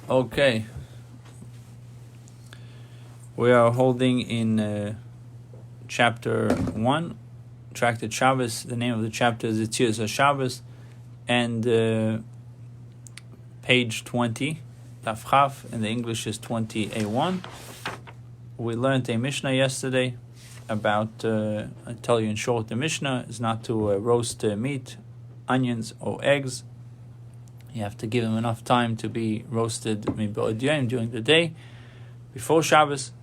Okay. We are holding in chapter 1, Tractate Shabbos. The name of the chapter is Tractate Shabbos, and page 20, Daf Chaf, in the English is 20a1. We learned a Mishnah yesterday about, I tell you in short, the Mishnah is not to roast meat, onions, or eggs. You have to give them enough time to be roasted during the day. Before Shabbos,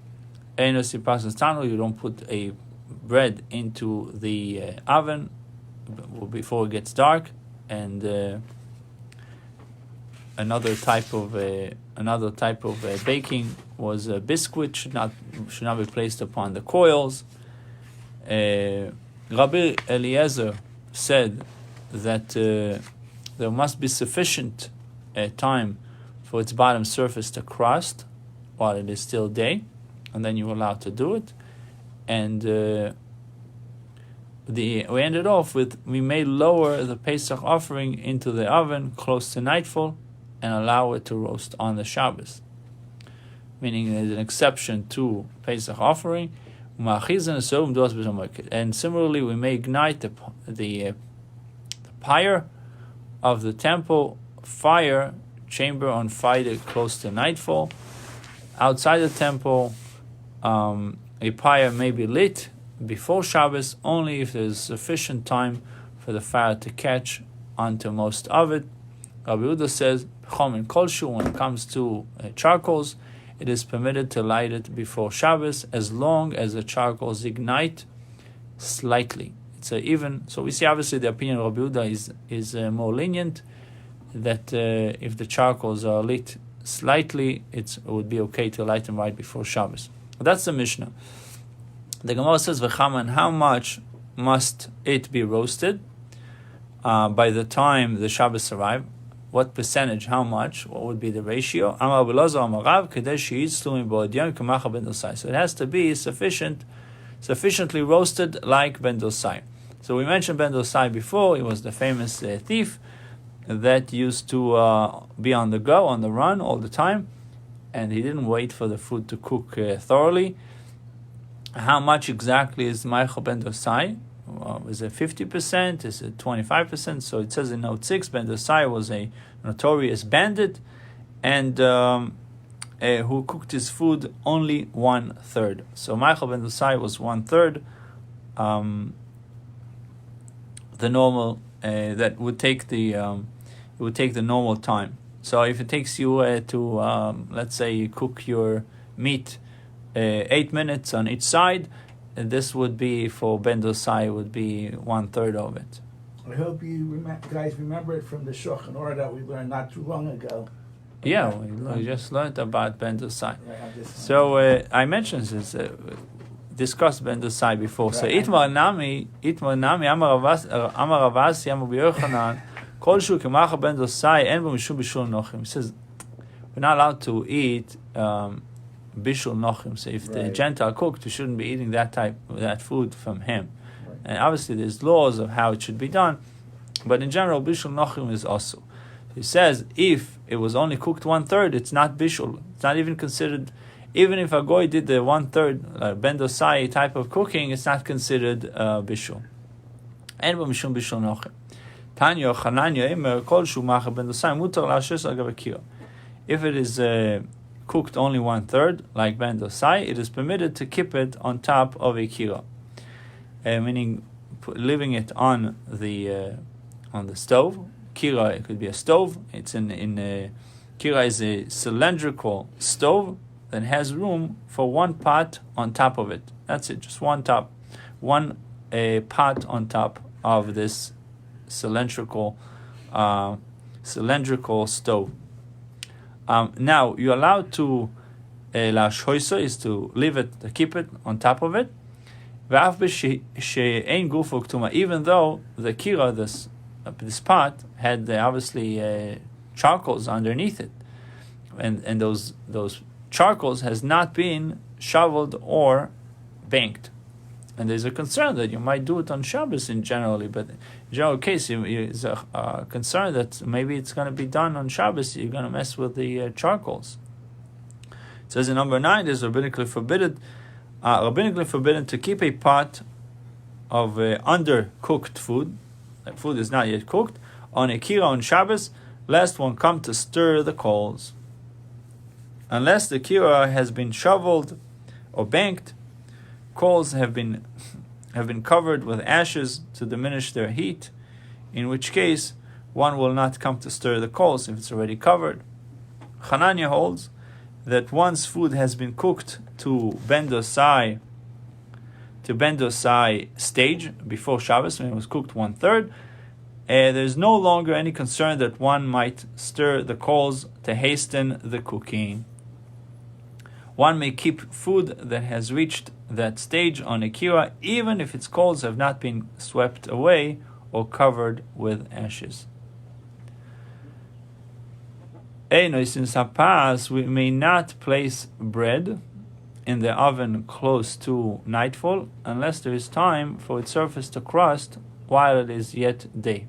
you don't put a bread into the oven before it gets dark, and another type of baking was a biscuit should not be placed upon the coils. Rabbi Eliezer said that there must be sufficient time for its bottom surface to crust while it is still day, and then you're allowed to do it. And we ended off with, we may lower the Pesach offering into the oven close to nightfall and allow it to roast on the Shabbos, meaning there's an exception to Pesach offering. And similarly, we may ignite the pyre of the temple fire chamber on fire close to nightfall. Outside the temple, a pyre may be lit before Shabbos only if there is sufficient time for the fire to catch onto most of it. Rabbi Uda says, when it comes to charcoals, it is permitted to light it before Shabbos as long as the charcoals ignite slightly. It's even, so we see obviously the opinion of Rabbi Uda is more lenient, that if the charcoals are lit slightly, it would be okay to light them right before Shabbos. That's the Mishnah. The Gemara says, "V'chaman, how much must it be roasted by the time the Shabbos arrive? What percentage? How much? What would be the ratio?" So it has to be sufficiently roasted like Ben Dosai. So we mentioned Ben Dosai before. He was the famous thief that used to be on the go, on the run all the time, and he didn't wait for the food to cook thoroughly. How much exactly is Meichel Ben Dosai? Is it 50%? Is it 25%? So it says in note 6, Ben Dosai was a notorious bandit, and who cooked his food only 1/3. So Meichel Ben Dosai was 1/3. The normal that would take the normal time. So if it takes you let's say you cook your meat 8 minutes on each side, this would be for Ben Dosai would be 1/3 of it. I hope you guys remember it from the Shulchan Aruch that we learned not too long ago. Yeah, we just learned about Ben Dosai. So I mentioned this, discussed Ben Dosai before. So Itmar Nami Amar Ravasi Amar B'Yochanan Kol Shu K'Macha Ben Dosai En Bo Mishum Bishul Nochim. He says we're not allowed to eat Bishul Nochim. So if the Gentile cooked, we shouldn't be eating that food from him. Right. And obviously there's laws of how it should be done, but in general Bishul Nochim is also. He says if it was only cooked 1/3, it's not Bishul. It's not even considered. Even if a goy did the 1/3 Ben Dosai type of cooking, it's not considered Bishul. En bo mishum Bishul Nochim. Tanya Chananya Emer Kol Shu Macha Ben Dosai Mutar La'ashes Al Gav Kira. If it is cooked only 1/3, like Ben Dosai, it is permitted to keep it on top of a kira, meaning leaving it on the stove. Kira, it could be a stove. It's kira is a cylindrical stove that has room for one pot on top of it. That's it, just one pot on top of this cylindrical stove. Now you're allowed to lashhoisa is to leave it, to keep it on top of it. Even though the kira, this pot, had obviously charcoals underneath it, and those charcoals has not been shoveled or banked. And there's a concern that you might do it on Shabbos in generally, but general case, is a concern that maybe it's going to be done on Shabbos. You're going to mess with the charcoals. It says in number 9, it is rabbinically forbidden to keep a pot of undercooked food, like food is not yet cooked, on a kira on Shabbos, lest one come to stir the coals. Unless the kira has been shoveled or banked, coals have been covered with ashes to diminish their heat, in which case one will not come to stir the coals if it's already covered. Chananya holds that once food has been cooked to bendosai stage before Shabbos, when it was cooked 1/3, there's no longer any concern that one might stir the coals to hasten the cooking. One may keep food that has reached that stage on a kira, even if its coals have not been swept away or covered with ashes. We may not place bread in the oven close to nightfall unless there is time for its surface to crust while it is yet day.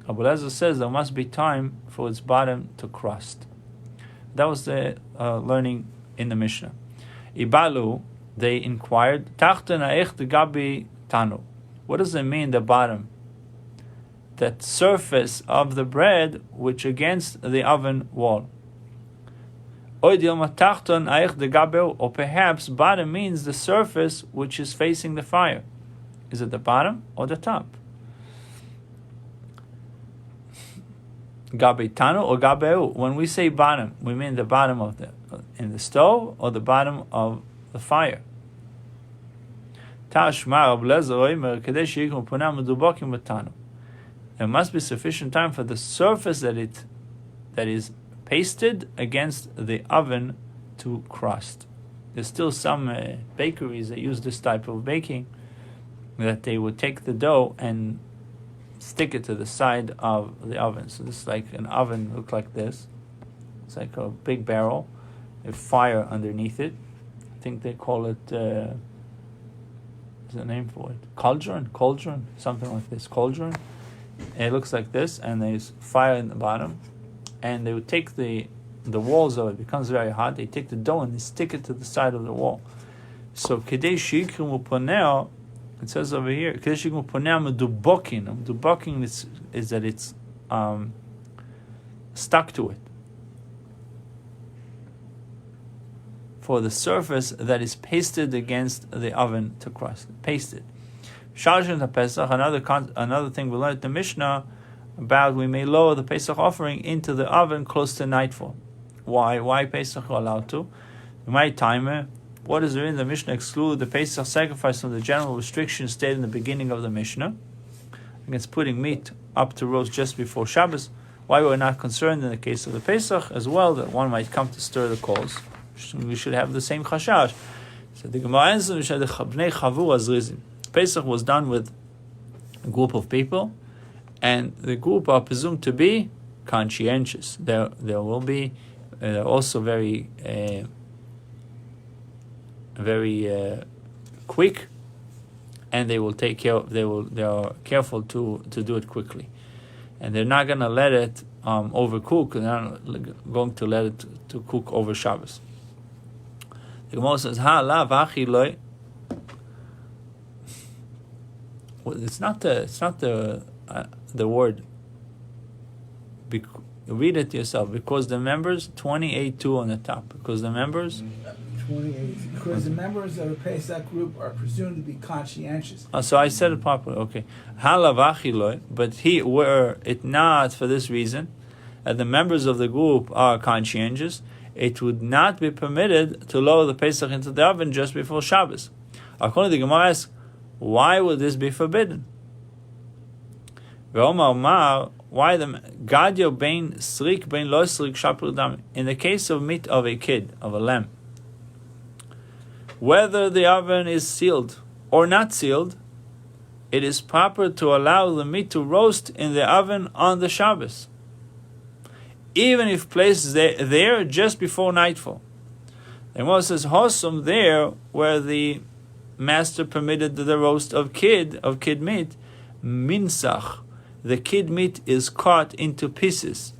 Abu Lezer says there must be time for its bottom to crust. That was the learning in the Mishnah. Ibalu, they inquired, gabi tanu. What does it mean, the bottom? That surface of the bread which against the oven wall. Or perhaps bottom means the surface which is facing the fire. Is it the bottom or the top? Gabi tanu or gabeu. When we say bottom, we mean the bottom of in the stove or the bottom of the fire. There must be sufficient time for the surface that is pasted against the oven to crust. There's still some bakeries that use this type of baking, that they would take the dough and stick it to the side of the oven. So this is like an oven, look like this. It's like a big barrel, a fire underneath it. I think they call it, what's the name for it? Cauldron, something like this, cauldron. And it looks like this, and there's fire in the bottom. And they would take the walls of it, becomes very hot. They take the dough and they stick it to the side of the wall. So Kedei Shikrim Uponeo, it says over here, Kedei Shikrim Uponeo Medubokin. Medubokin is that it's stuck to it. For the surface that is pasted against the oven to crust. Pasted. Shalshin Pesach, another thing we learned in the Mishnah about, we may lower the Pesach offering into the oven close to nightfall. Why Pesach are allowed to? My timer, what is there in the Mishnah exclude the Pesach sacrifice from the general restriction stated in the beginning of the Mishnah against putting meat up to roast just before Shabbos? Why we're not concerned in the case of the Pesach as well that one might come to stir the coals? We should have the same chashash. So the Gemara answers, Pesach was done with a group of people, and the group are presumed to be conscientious. There will be also very quick, and they will take care. They are careful to do it quickly, and they're not going to let it overcook. They're not going to let it to cook over Shabbos. The Gemara says, "Ha la vachi loy." Well, it's not the word. Read it yourself. Because the members 28:2 on the top. Because the members 28. Because the members of the Pesach group are presumed to be conscientious. So I said it properly. Okay. Halavachiloi, but were it not for this reason, that the members of the group are conscientious, it would not be permitted to lower the Pesach into the oven just before Shabbos. According to the Gemara asks, why would this be forbidden? Why the Gadio bein srik bein lo srik shapur dam? In the case of meat of a kid, of a lamb, whether the oven is sealed or not sealed, it is proper to allow the meat to roast in the oven on the Shabbos, even if placed there just before nightfall. The Gemara says, Hosum, there where the master permitted the roast of kid meat, minsach, the kid meat is cut into pieces.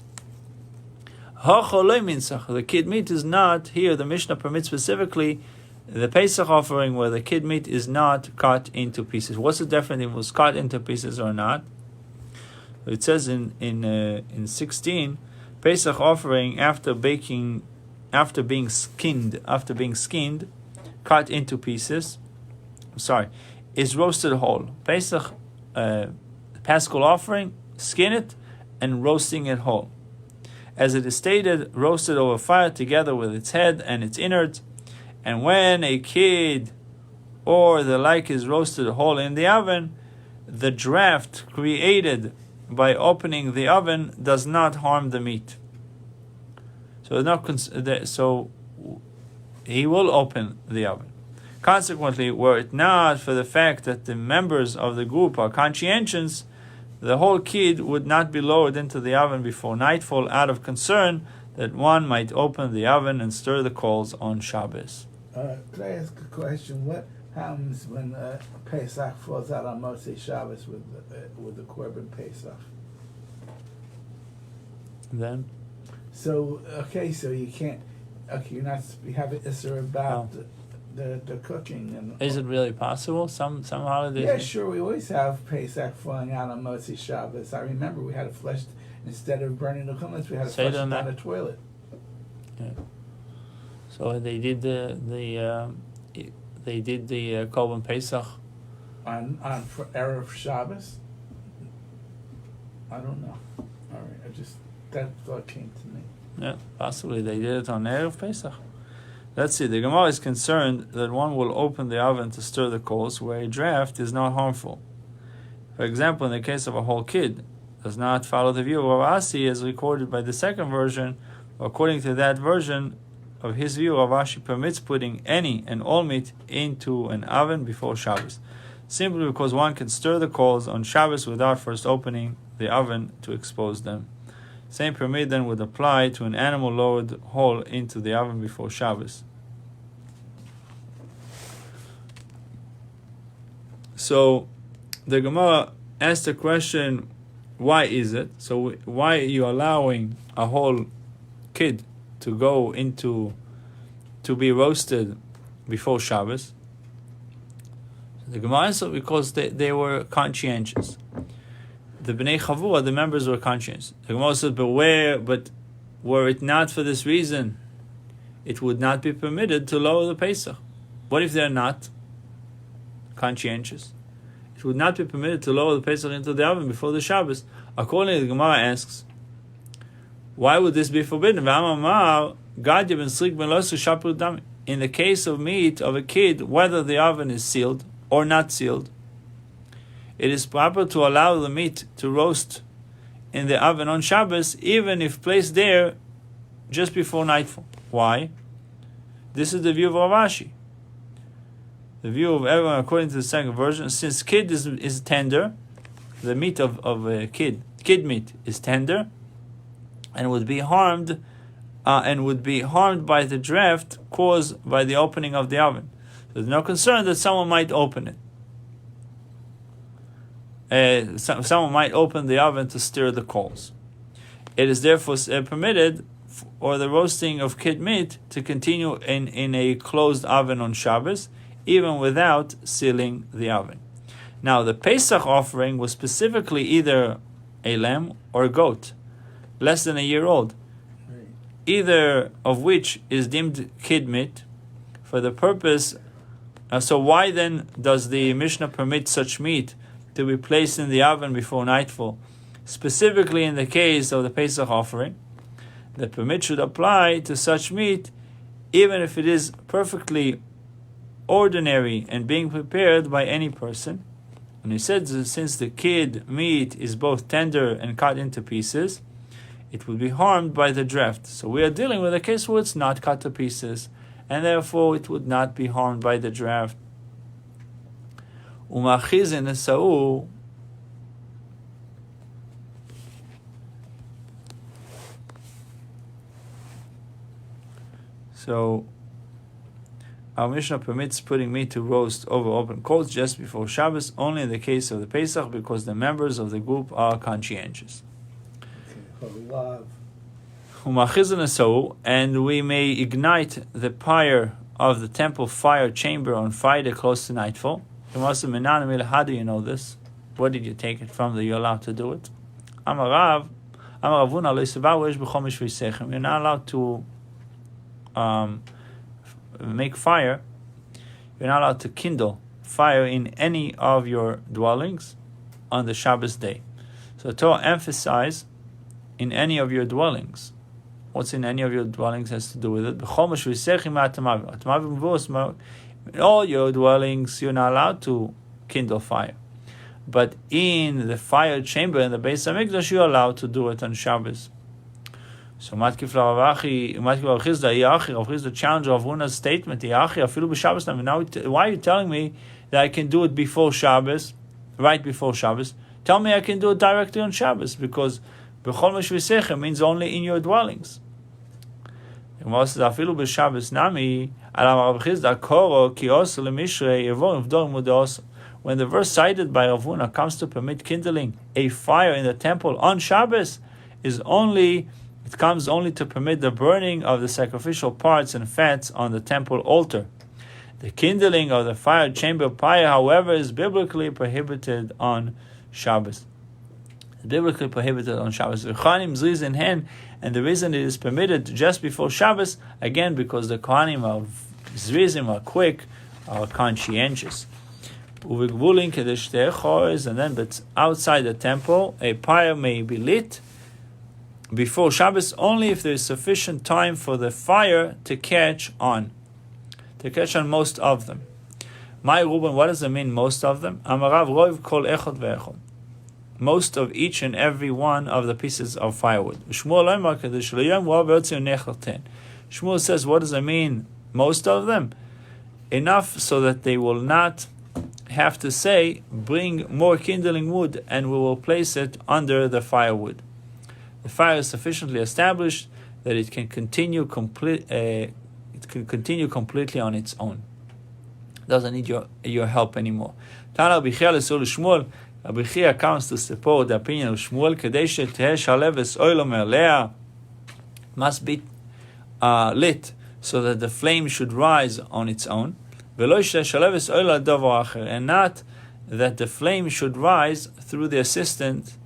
The kid meat is not, here the Mishnah permits specifically the Pesach offering where the kid meat is not cut into pieces. What's the difference if it was cut into pieces or not? It says in 16, Pesach offering after being skinned, cut into pieces, is roasted whole. Pesach, Paschal offering, skin it and roasting it whole. As it is stated, roasted over fire together with its head and its innards. And when a kid or the like is roasted whole in the oven, the draft created by opening the oven does not harm the meat. So he will open the oven. Consequently, were it not for the fact that the members of the group are conscientious, the whole kid would not be lowered into the oven before nightfall out of concern that one might open the oven and stir the coals on Shabbos. Could I ask a question? What happens when Pesach falls out on Motzei Shabbos with the Korban Pesach? Then? So you can't. Okay, you're not. You have an issur about the cooking and. Is it really possible? Some holidays. Yeah, sure. We always have Pesach falling out on Motzei Shabbos. I remember we had it flushed instead of burning the hummus. We had it flushed down the toilet. Yeah. So they did the Korban Pesach on Erev Shabbos. I don't know. All right, that thought came to me. Yeah, possibly they did it on Erev Pesach. Let's see. The Gemara is concerned that one will open the oven to stir the coals where a draft is not harmful. For example, in the case of a whole kid, does not follow the view of Rav Asi as recorded by the second version. According to that version of his view, Rav Ashi permits putting any and all meat into an oven before Shabbos, simply because one can stir the coals on Shabbos without first opening the oven to expose them. Same permit then would apply to an animal lowered whole into the oven before Shabbos. So the Gemara asked the question, why is it? So why are you allowing a whole kid to go to be roasted before Shabbos? The Gemara answered because they were conscientious. The Bnei Chavua, the members, were conscientious. The Gemara said, but were it not for this reason, it would not be permitted to lower the Pesach. What if they're not conscientious? It would not be permitted to lower the Pesach into the oven before the Shabbos. Accordingly, the Gemara asks, why would this be forbidden? In the case of meat of a kid, whether the oven is sealed or not sealed, it is proper to allow the meat to roast in the oven on Shabbos, even if placed there just before nightfall. Why? This is the view of Rav Ashi. The view of everyone according to the second version, since kid is tender, the meat of a kid meat is tender, and would be harmed by the draft caused by the opening of the oven. There's no concern that someone might open it. Someone might open the oven to stir the coals. It is therefore permitted for the roasting of kid meat to continue in a closed oven on Shabbos, even without sealing the oven. Now, the Pesach offering was specifically either a lamb or a goat, less than a year old, either of which is deemed kid meat for the purpose. So why then does the Mishnah permit such meat to be placed in the oven before nightfall? Specifically in the case of the Pesach offering, the permit should apply to such meat even if it is perfectly ordinary and being prepared by any person. And he said that since the kid meat is both tender and cut into pieces, it will be harmed by the draft. So we are dealing with a case where it's not cut to pieces, and therefore it would not be harmed by the draft. Umachizin esau. So our Mishnah permits putting meat to roast over open coals just before Shabbos, only in the case of the Pesach, because the members of the group are conscientious. And we may ignite the pyre of the temple fire chamber on Friday close to nightfall. How do you know this? Where did you take it from that you're allowed to do it? You're not allowed to make fire. You're not allowed to kindle fire in any of your dwellings on the Shabbos day. So Torah emphasize in any of your dwellings. What's in any of your dwellings has to do with it. In all your dwellings, you're not allowed to kindle fire. But in the fire chamber in the Beis HaMikdash, you're allowed to do it on Shabbos. So Rav Chisda challenged Rav Huna's statement. Now, why are you telling me that I can do it before Shabbos, right before Shabbos? Tell me I can do it directly on Shabbos, because B'chol Meshvisechem means only in your dwellings. When the verse cited by Rav Huna comes to permit kindling a fire in the temple on Shabbos, it comes only to permit the burning of the sacrificial parts and fats on the temple altar. The kindling of the fire chamber pyre, however, is biblically prohibited on Shabbos. It's biblically prohibited on Shabbos. And the reason it is permitted just before Shabbos, again, because the Kohanim are zrizim, are quick, are conscientious. And then, but outside the temple, a pyre may be lit before Shabbos only if there is sufficient time for the fire to catch on most of them. My Ruben, what does it mean, most of them? Amarav roiv kol echad ve'echad. Most of each and every one of the pieces of firewood. Shmuel says, what does it mean, most of them? Enough so that they will not have to say, bring more kindling wood and we will place it under the firewood. The fire is sufficiently established that it can continue completely on its own. It doesn't need your help anymore. Tana Shmuel. Rabbi Chia comes to support the opinion of Shmuel. Kadesh tehesh haleves oilo merlea must be lit so that the flame should rise on its own, and not that the flame should rise through the assistance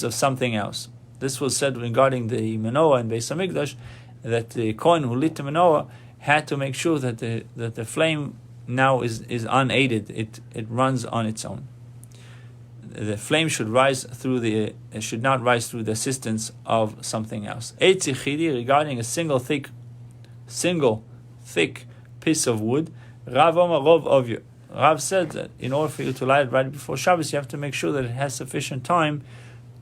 of something else. This was said regarding the menorah in Beis HaMikdash, that the Kohen who lit the menorah had to make sure that the flame now is unaided. It runs on its own. The flame should not rise through the assistance of something else. Regarding a single thick piece of wood, Rav said that in order for you to light it right before Shabbos, you have to make sure that it has sufficient time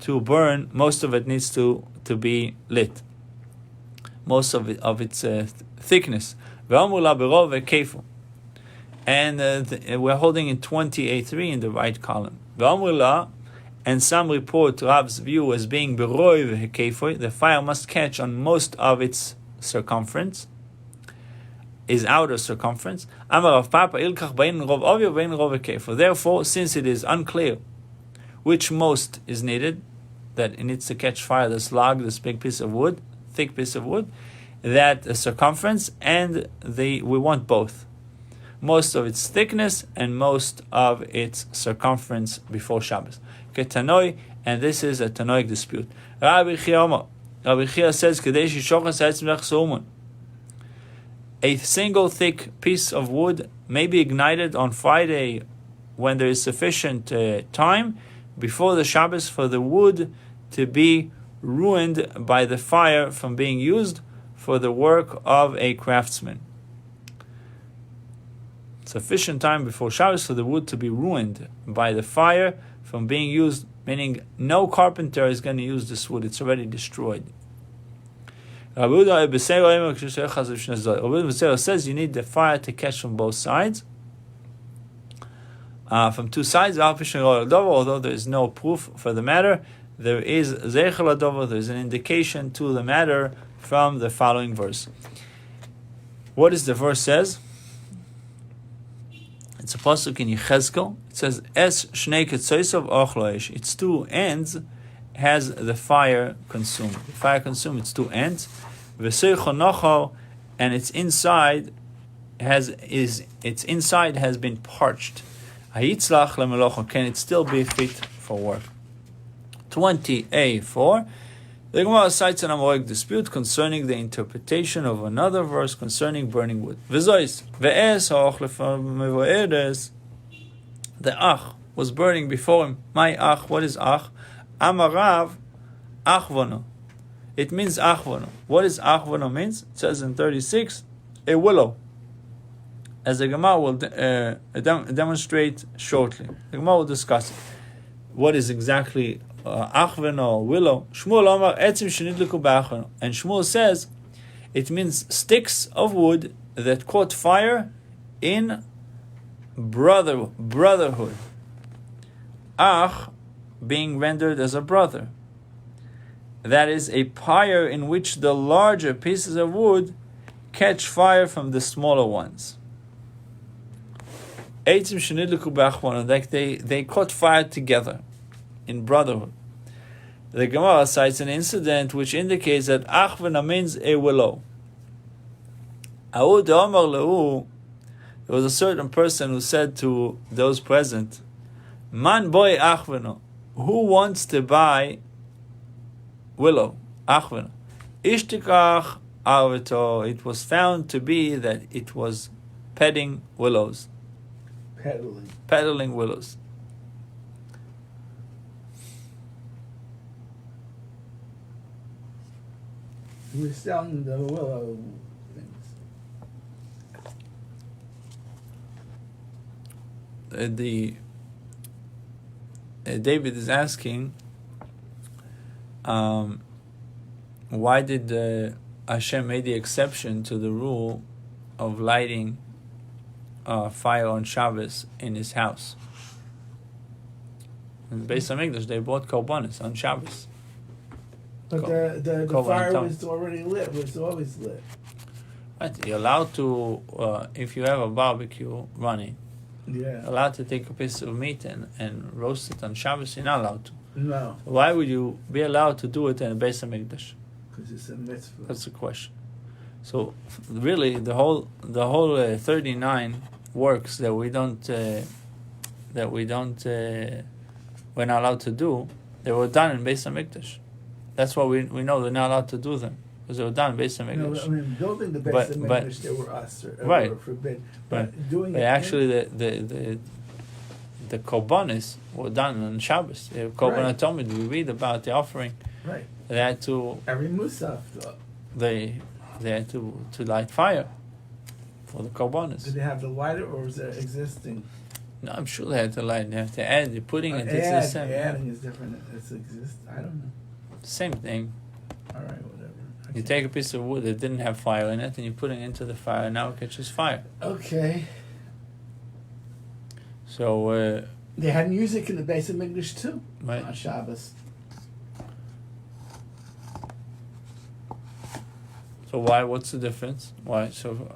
to burn. Most of it needs to be lit. Most of its thickness. And we're holding in 28.3 in the right column. And some report Rav's view as being the fire must catch on most of its circumference, is outer circumference. Therefore, since it is unclear which most is needed, that it needs to catch fire, this log, this big piece of wood, thick piece of wood, that the circumference, and we want both. Most of its thickness and most of its circumference before Shabbos. Ketanoi, and this is a Tanoic dispute. Rabbi Chia says, a single thick piece of wood may be ignited on Friday when there is sufficient time before the Shabbos for the wood to be ruined by the fire from being used for the work of a craftsman. Sufficient time before Shabbos for the wood to be ruined by the fire from being used, meaning no carpenter is going to use this wood, it's already destroyed. Rabbi says you need the fire to catch from both sides. From two sides, although there is no proof for the matter, there is an indication to the matter from the following verse. What is the verse says? It's a pasuk in Yechezkel. It says, "Es shnei ketzosav ochloish." Its two ends has the fire consumed. The fire consumed its two ends. V'seichonocho, and its inside has been parched. Hayitzlach lemelocha, can it still be fit for work? 20a4. The Gemara cites an Amoraik dispute concerning the interpretation of another verse concerning burning wood. V'zois ve'es ha'och lefamevoedes. The ach was burning before him. My ach, what is ach? Amarav achvono. It means achvono. What is achvono means? It says in 36, a willow. As the Gemara will demonstrate shortly. The Gemara will discuss it. What is exactly achvono, willow? Shmuel Omar etzim shenidliku ba'achvono. And Shmuel says it means sticks of wood that caught fire in brotherhood. Ach being rendered as a brother. That is a pyre in which the larger pieces of wood catch fire from the smaller ones. Eitzim shenidliku ba'achvono, like they caught fire together in brotherhood. The Gemara cites an incident which indicates that achvana means a willow. There was a certain person who said to those present, "Man boy achvano, who wants to buy willow, achvana?" Ishtikach avato. It was found to be that it was petting willows, peddling willows. He was selling the willow things. David is asking, why did Hashem made the exception to the rule of lighting fire on Shabbos in his house? In the Beis HaMikdash, they bought korbanos on Shabbos. But the fire was already lit, was always lit. Right, you're allowed to, if you have a barbecue running, allowed to take a piece of meat and roast it on Shabbos. You're not allowed to. No. Why would you be allowed to do it in a Beis HaMikdash? Because it's a mitzvah. That's the question. So really, the whole 39 works that we don't we're not allowed to do, they were done in Beis HaMikdash. That's why we know they're not allowed to do them, because they were done in Beis HaMikdash. No, I mean, building the Beis HaMikdash, they were right. Were forbidden. Right. Doing but it actually, the korbanos were done on Shabbos. The korban atonement, we read about the offering. Right. They had to. Every musaf. They had to light fire for the korbanos. Did they have to light it, or was it existing? No, I'm sure they had to light it. They have to add. They're putting it. It's the same. Adding is different. It's I don't know. Same thing. All right, whatever. Okay. You take a piece of wood that didn't have fire in it, and you put it into the fire, and now it catches fire. Okay. So they had music in the Beis HaMikdash too, right. On Shabbos. So why? What's the difference? Why? So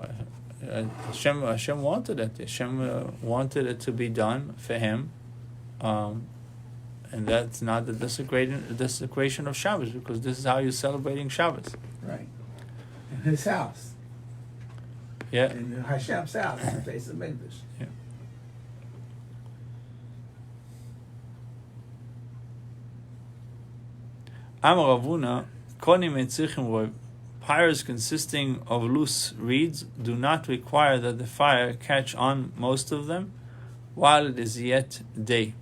Hashem wanted it. Hashem wanted it to be done for Him, and that's not the desecration of Shabbos, because this is how you're celebrating Shabbos. Right. In His house. Yeah. In Hashem's house, the Beis HaMikdash. Yeah. Amar Ravuna, konim etzichim roiv. Pyres consisting of loose reeds do not require that the fire catch on most of them while it is yet day.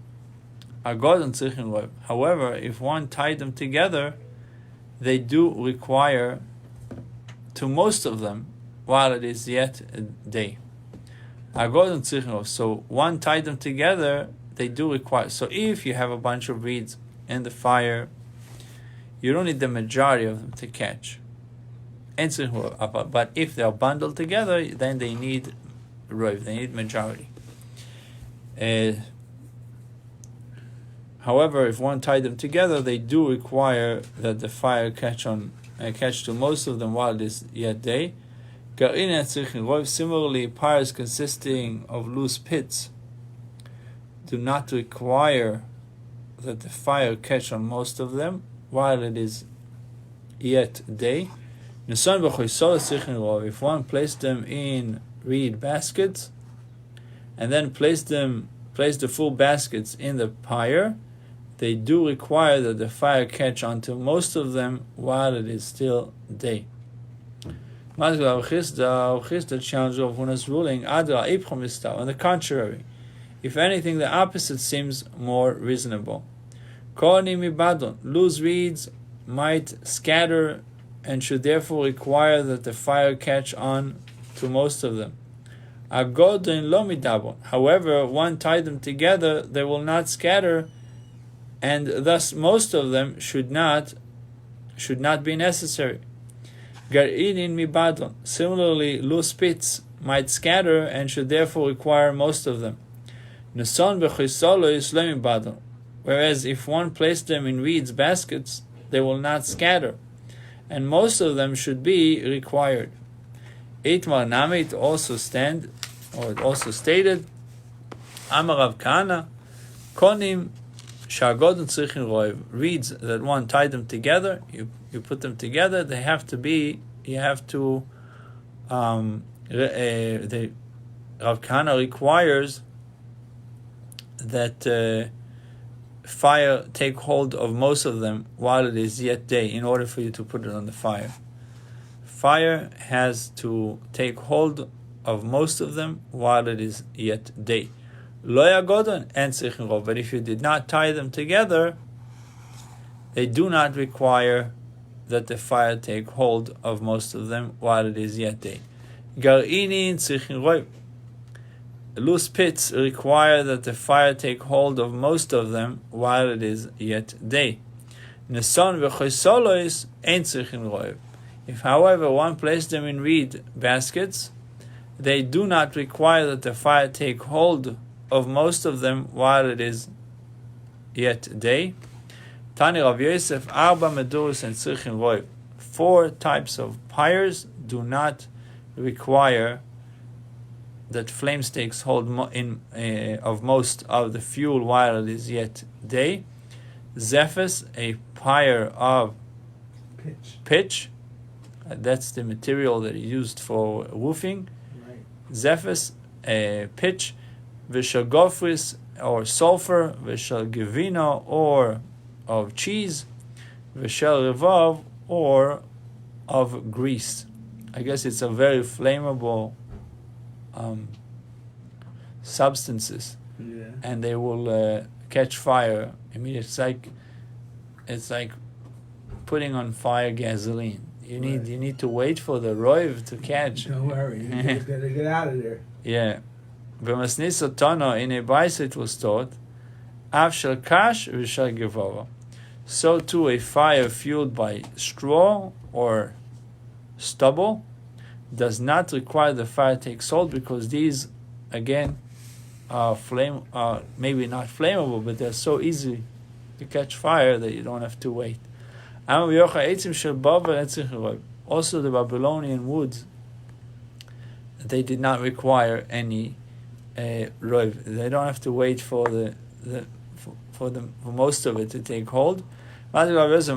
However, if one tied them together, they do require to most of them while it is yet day. So one tied them together, they do require. So if you have a bunch of reeds in the fire, you don't need the majority of them to catch. But if they are bundled together, then they need roiv, they need majority. However, if one tied them together, they do require that the fire catch to most of them while it is yet day. Similarly, pyres consisting of loose pits do not require that the fire catch on most of them while it is yet day. If one placed them in reed baskets and then place the full baskets in the pyre, they do require that the fire catch onto most of them while it is still day. Chisda challenged Rav Huna's ruling. On the contrary, if anything, the opposite seems more reasonable. Loose reeds might scatter and should therefore require that the fire catch on to most of them. However, one tied them together, they will not scatter, and thus most of them should not be necessary. Similarly, loose pits might scatter and should therefore require most of them. Whereas if one placed them in reeds baskets, they will not scatter, and most of them should be required. It also stated, Amar Rav Kahana, Konim Shagodon Tzrichin Roiv, reeds that one tied them together, you put them together, they have to be, Rav Kahana requires that fire take hold of most of them while it is yet day in order for you to put it on the fire. Fire has to take hold of most of them while it is yet day. Lo yagodon and tzrichin rov, but if you did not tie them together, they do not require that the fire take hold of most of them while it is yet day. Gar'inin tzrichin rov. Loose pits require that the fire take hold of most of them while it is yet day. Neson v'choisolois ein tzrichin rov. If, however, one placed them in reed baskets, they do not require that the fire take hold of most of them while it is yet day. Tani Rav Yosef, Arba Meduros and Tzrichin Rov. 4 types of pyres do not require that flame sticks hold of most of the fuel while it is yet day. Zephys, a pyre of pitch. That's the material that is used for roofing. Right. Zephys, pitch. V'shagofris, or sulfur. V'shagivino, or of cheese. V'shel revav, or of grease. I guess it's a very flammable substances, and they will catch fire immediately. It's like putting on fire gasoline. You need to wait for the roiv to catch. Don't worry, you gotta get out of there. Yeah. B'masnisa Tana, in a Baisa it was taught, Av shel kash v'shel gevava. So too a fire fueled by straw or stubble does not require the fire to take hold, because these, again, are maybe not flammable, but they're so easy to catch fire that you don't have to wait. Also, the Babylonian woods, they did not require any roiv. They don't have to wait for for most of it to take hold. What does it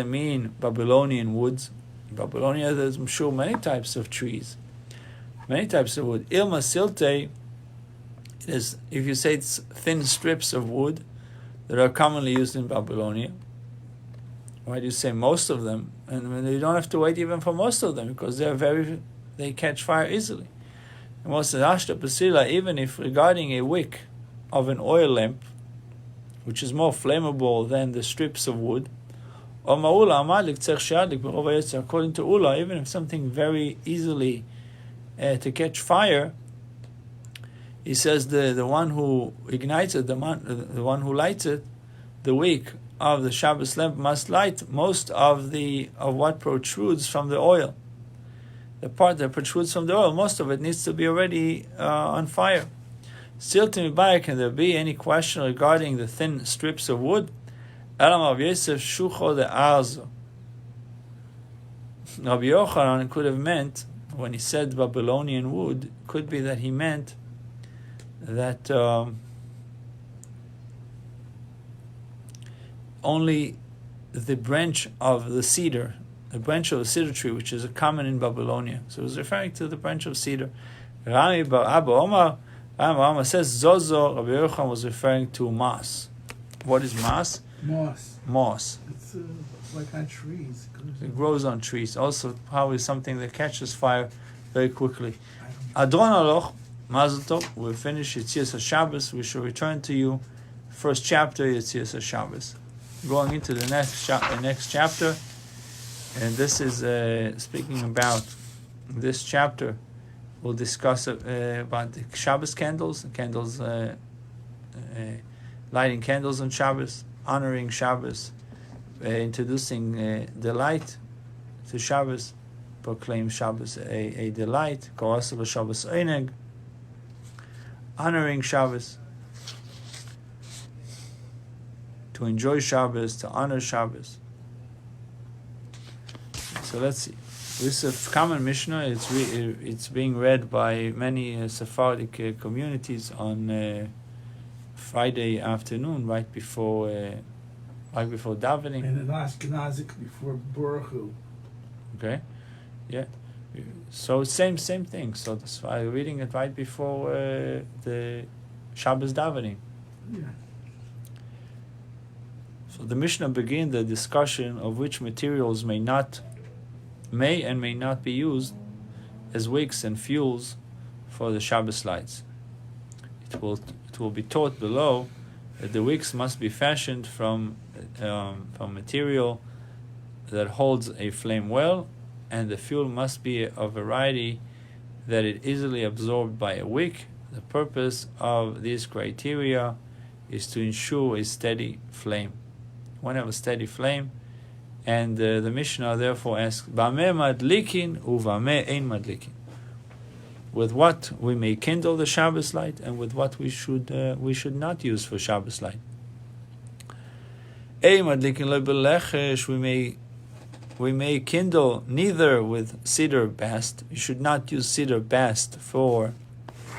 mean, Babylonian woods? In Babylonia, there's, I'm sure, many types of trees, many types of wood. Ilma silte is, if you say it's thin strips of wood that are commonly used in Babylonia. Why do you say most of them? And you don't have to wait even for most of them, because they catch fire easily. And most of Ashta Pasila, even if regarding a wick of an oil lamp, which is more flammable than the strips of wood, according to Ula, even if something very easily to catch fire, he says the one who ignites it, the one who lights it, the wick of the Shabbos lamp must light most of what protrudes from the oil. The part that protrudes from the oil, most of it needs to be already on fire. Still, can there be any question regarding the thin strips of wood? Elam of Yosef Shucho the Arzo. Rabbi Yochanan could have meant, when he said Babylonian wood, could be that he meant that only the branch of the cedar, the branch of the cedar tree, which is common in Babylonia. So it was referring to the branch of cedar. Rami bar Abba Omar says Zozo, Rabbi Yochanan was referring to moss. What is moss? Moss. It's like on trees. It grows on trees. Also, probably something that catches fire very quickly. Adron Aloch, Mazel Tov. We'll finish Yetzias HaShabbos. We shall return to you. First chapter, Yetzias HaShabbos. Going into the next chapter, and this is speaking about this chapter. We'll discuss about the Shabbos candles, lighting candles on Shabbos, honoring Shabbos, introducing delight to Shabbos, proclaim Shabbos a delight, Korasel Shabbos Eineg, honoring Shabbos, to enjoy Shabbos, to honor Shabbos. So let's see. This is a common Mishnah. It's being read by many Sephardic communities on Friday afternoon, right before davening. And an Ashkenazic before Baruch Hu. Okay, yeah. So same thing. So that's why I'm reading it right before the Shabbos davening. Yeah. So the Mishnah begins the discussion of which materials may and may not be used as wicks and fuels for the Shabbos lights. It will be taught below that the wicks must be fashioned from material that holds a flame well, and the fuel must be of a variety that is easily absorbed by a wick. The purpose of these criteria is to ensure a steady flame. One have a steady flame, and the Mishnah therefore asks, "Bameh madlikin uvameh ein madlikin." With what we may kindle the Shabbos light, and with what we should not use for Shabbos light. Ein madlikin lo belechesh, we may kindle neither with cedar bast. You should not use cedar bast for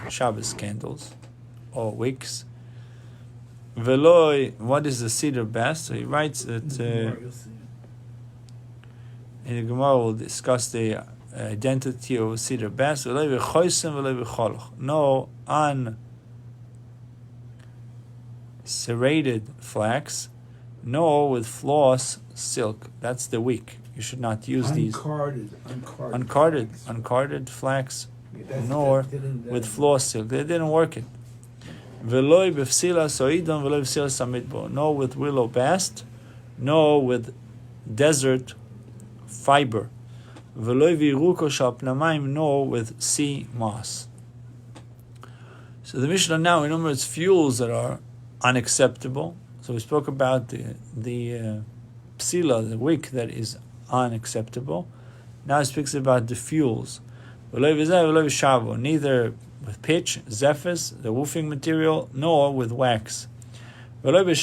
Shabbos candles or wicks. Veloi, what is the cedar bast? So he writes that in the Gemara we'll discuss the identity of cedar bast. No unserrated flax, nor with floss silk. That's the wick. You should not use uncarded flax, nor with floss silk. They didn't work it. Nor with willow bast, nor with desert fiber. Nor with sea moss. So the Mishnah now enumerates fuels that are unacceptable. So we spoke about the psila, the wick that is unacceptable. Now it speaks about the fuels. Neither with pitch, zephyrs, the roofing material, nor with wax. Nor with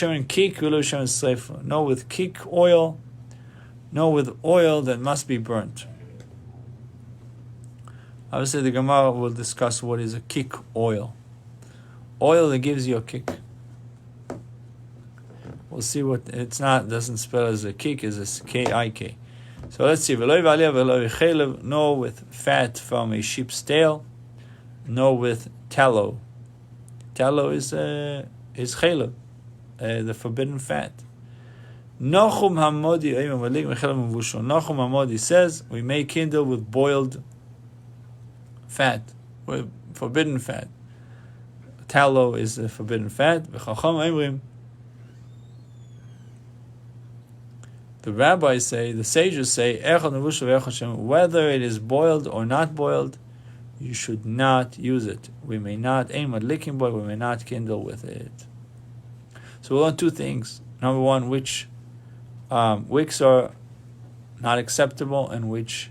kick oil, nor with oil that must be burnt. Obviously the Gemara will discuss what is a kick oil. Oil that gives you a kick. We'll see what doesn't spell as a kick, as a K-I-K. So let's see. Nor with fat from a sheep's tail, nor with tallow. Tallow is chelev, the forbidden fat. Nachum Hamodi says we may kindle with boiled fat, with forbidden fat. Tallow is the forbidden fat. The rabbis say, the sages say, whether it is boiled or not boiled, you should not use it. We may not aim at licking boil, we may not kindle with it. So we'll learn two things. Number one, which wicks are not acceptable and which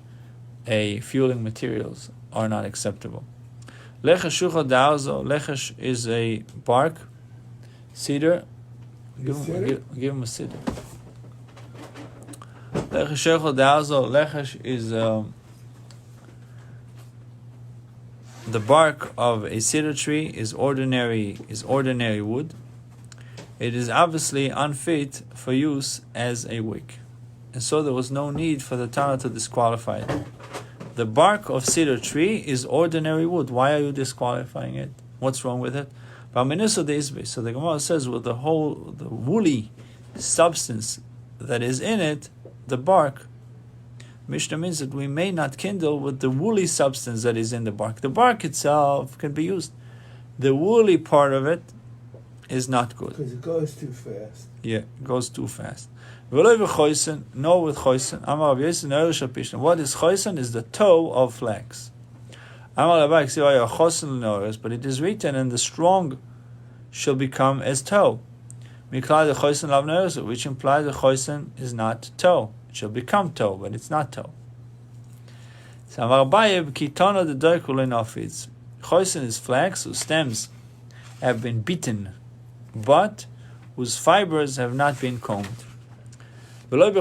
fueling materials are not acceptable. Lechesh shucha da'arzo. Lechesh is a bark, cedar. Give him a cedar. Lechesh sheichel de'azo. Lechesh is the bark of a cedar tree is ordinary wood. It is obviously unfit for use as a wick, and so there was no need for the Tana to disqualify it. The bark of cedar tree is ordinary wood. Why are you disqualifying it? What's wrong with it? So the Gemara says, with the woolly substance that is in it, the bark, Mishnah means that we may not kindle with the woolly substance that is in the bark. The bark itself can be used. The woolly part of it is not good. Because it goes too fast. Yeah, it goes too fast. Nor with choisen. What is choisen is the toe of flax. But it is written, and the strong shall become as toe. Which implies the choisen is not toe. It shall become toe, but it's not toe. Choisen is flax whose stems have been beaten, but whose fibers have not been combed. Nor